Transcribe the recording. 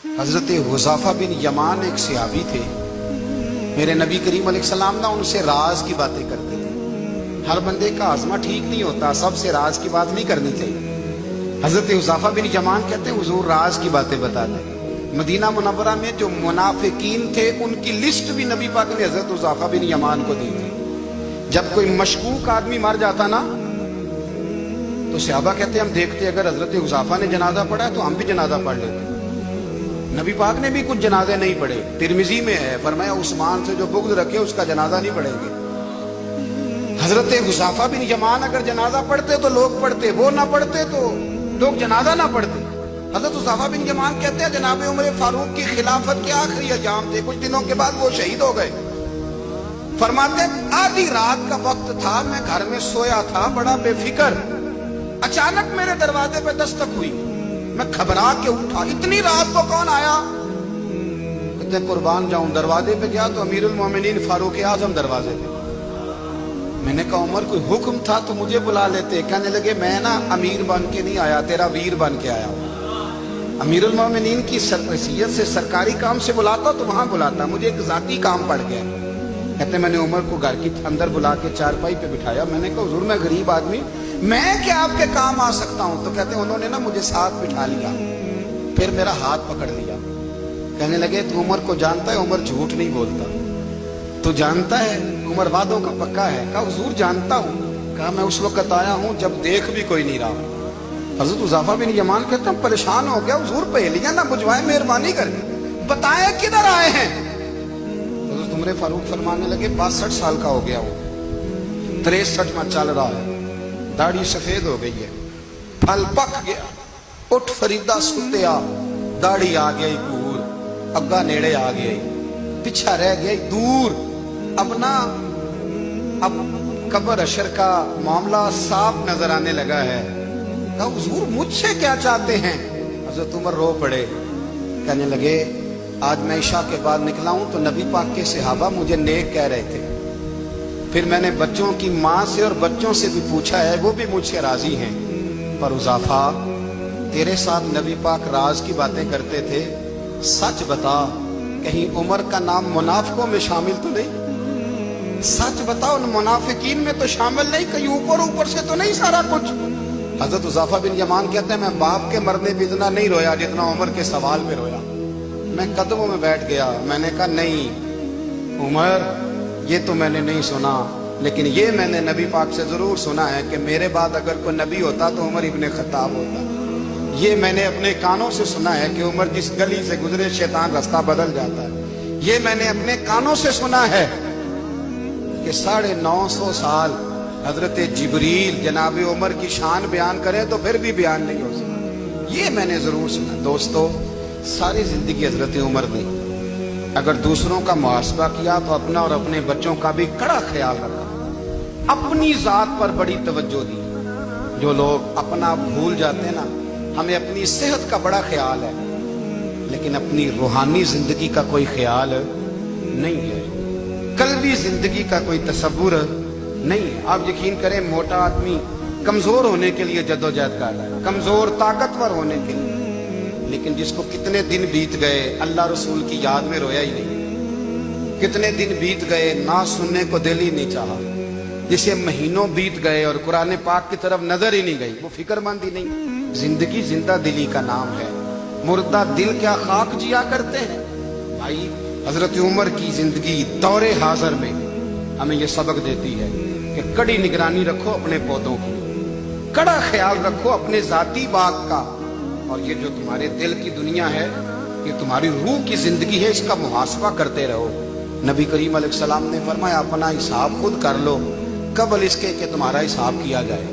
حضرت حذیفہ بن یمان ایک صحابی تھے، میرے نبی کریم علیہ السلام نا ان سے راز کی باتیں کرتے تھے۔ ہر بندے کا ہاضمہ ٹھیک نہیں ہوتا، سب سے راز کی بات نہیں کرنی چاہیے۔ حضرت حذیفہ بن یمان کہتے ہیں حضور راز کی باتیں بتاتے ہیں۔ مدینہ منورہ میں جو منافقین تھے ان کی لسٹ بھی نبی پاک نے حضرت حذیفہ بن یمان کو دی تھی۔ جب کوئی مشکوک آدمی مر جاتا نا تو صحابہ کہتے ہیں ہم دیکھتے اگر حضرت حذیفہ نے جنازہ پڑھا ہے تو ہم بھی جنازہ پڑھ لیتے۔ نبی پاک نے بھی کچھ جنازے نہیں پڑھے، ترمذی میں ہے، فرمایا عثمان سے جو بغض رکھے اس کا جنازہ نہیں پڑھیں گے۔ حضرت حذیفہ بن یمان اگر جنازہ پڑھتے تو لوگ پڑھتے، وہ نہ پڑھتے تو لوگ جنازہ نہ پڑھتے۔ حضرت حذیفہ بن یمان کہتے ہیں جناب عمر فاروق کی خلافت کے آخری ایام تھے، کچھ دنوں کے بعد وہ شہید ہو گئے۔ فرماتے ہیں آدھی رات کا وقت تھا، میں گھر میں سویا تھا بڑا بے فکر، اچانک میرے دروازے پہ دستک ہوئی، میں گھبرا کے اٹھا، اتنی رات کو کون آیا؟ کہتے ہیں قربان جاؤں، دروازے پہ گیا تو امیر المومنین فاروق اعظم دروازے پہ۔ میں نے کہا عمر کوئی حکم تھا تو مجھے بلا لیتے۔ کہنے لگے میں نا امیر بن کے نہیں آیا، تیرا ویر بن کے آیا ہوں۔ امیر المومنین کی حیثیت سے سرکاری کام سے بلاتا تو وہاں بلاتا، مجھے ایک ذاتی کام پڑ گیا۔ کہتے میں نے عمر کو گھر کی اندر بلا کے چارپائی پہ بٹھایا، میں نے کہا حضور میں غریب آدمی، میں کیا آپ کے کام آ سکتا ہوں؟ تو کہتے ہیں انہوں نے نا مجھے ساتھ بٹھا لیا، پھر میرا ہاتھ پکڑ لیا، کہنے لگے تو عمر کو جانتا ہے؟ عمر جھوٹ نہیں بولتا، تو جانتا ہے عمر وعدوں کا پکا ہے؟ کہا حضور جانتا ہوں۔ کہا میں اس وقت آیا ہوں جب دیکھ بھی کوئی نہیں رہا۔ حضرت حذیفہ بن یمان کہتے ہیں پریشان ہو گیا، حضور پہلیاں نہ بجھوائے، مہربانی کر کے بتائیں کدھر آئے ہیں؟ حضرت عمر فاروق فرمانے لگے 62 سال کا ہو گیا، وہ 63 میں چل رہا ہے، داڑھی سفید ہو گئی ہے، پھل پک گیا، اٹھ فریدہ ستیا، داڑھی آ گئی دور، اگا نیڑے آ گئی، پیچھا رہ گئی دور، اب قبر اشر کا معاملہ صاف نظر آنے لگا ہے۔ کہا حضور مجھ سے کیا چاہتے ہیں؟ حضرت عمر رو پڑے، کہنے لگے آج میں عشاء کے بعد نکلا ہوں تو نبی پاک کے صحابہ مجھے نیک کہہ رہے تھے، پھر میں نے بچوں کی ماں سے اور بچوں سے بھی پوچھا ہے، وہ بھی مجھ سے راضی ہیں، پر حذیفہ تیرے ساتھ نبی پاک راز کی باتیں کرتے تھے، سچ بتا کہیں عمر کا نام منافقوں میں شامل تو نہیں؟ سچ بتا ان منافقین میں تو شامل نہیں، کہیں اوپر سے تو نہیں سارا کچھ؟ حضرت حذیفہ بن یمان کہتے ہیں میں باپ کے مرنے پہ اتنا نہیں رویا جتنا عمر کے سوال پہ رویا۔ میں قدموں میں بیٹھ گیا، میں نے کہا نہیں عمر یہ تو میں نے نہیں سنا، لیکن یہ میں نے نبی پاک سے ضرور سنا ہے کہ میرے بعد اگر کوئی نبی ہوتا تو عمر ابن خطاب ہوتا۔ یہ میں نے اپنے کانوں سے سنا ہے کہ عمر جس گلی سے گزرے شیطان رستہ بدل جاتا ہے۔ یہ میں نے اپنے کانوں سے سنا ہے کہ 950 سال حضرت جبریل جناب عمر کی شان بیان کرے تو پھر بھی بیان نہیں ہو سکتا، یہ میں نے ضرور سنا۔ دوستو ساری زندگی حضرت عمر نے اگر دوسروں کا محاسبہ کیا تو اپنا اور اپنے بچوں کا بھی کڑا خیال رکھا، اپنی ذات پر بڑی توجہ دی۔ جو لوگ اپنا بھول جاتے ہیں نا، ہمیں اپنی صحت کا بڑا خیال ہے لیکن اپنی روحانی زندگی کا کوئی خیال نہیں ہے، قلبی زندگی کا کوئی تصور نہیں ہے۔ آپ یقین کریں موٹا آدمی کمزور ہونے کے لیے جدوجہد کر رہا ہے، کمزور طاقتور ہونے کے لیے، لیکن جس کو کتنے دن بیت گئے اللہ رسول کی یاد میں رویا ہی نہیں، کتنے دن بیت گئے نہ سننے کو دل ہی نہیں چاہا، جسے مہینوں بیت گئے اور قرآن پاک کی طرف نظر ہی نہیں گئی، وہ فکر مند ہی نہیں۔ زندگی زندہ دلی کا نام ہے، مردہ دل کیا خاک جیا کرتے ہیں؟ بھائی حضرت عمر کی زندگی دور حاضر میں ہمیں یہ سبق دیتی ہے کہ کڑی نگرانی رکھو اپنے پودوں کی، کڑا خیال رکھو اپنے ذاتی باغ کا، اور یہ جو تمہارے دل کی دنیا ہے یہ تمہاری روح کی زندگی ہے، اس کا محاسبہ کرتے رہو۔ نبی کریم علیہ السلام نے فرمایا اپنا حساب خود کر لو قبل اس کے کہ تمہارا حساب کیا جائے۔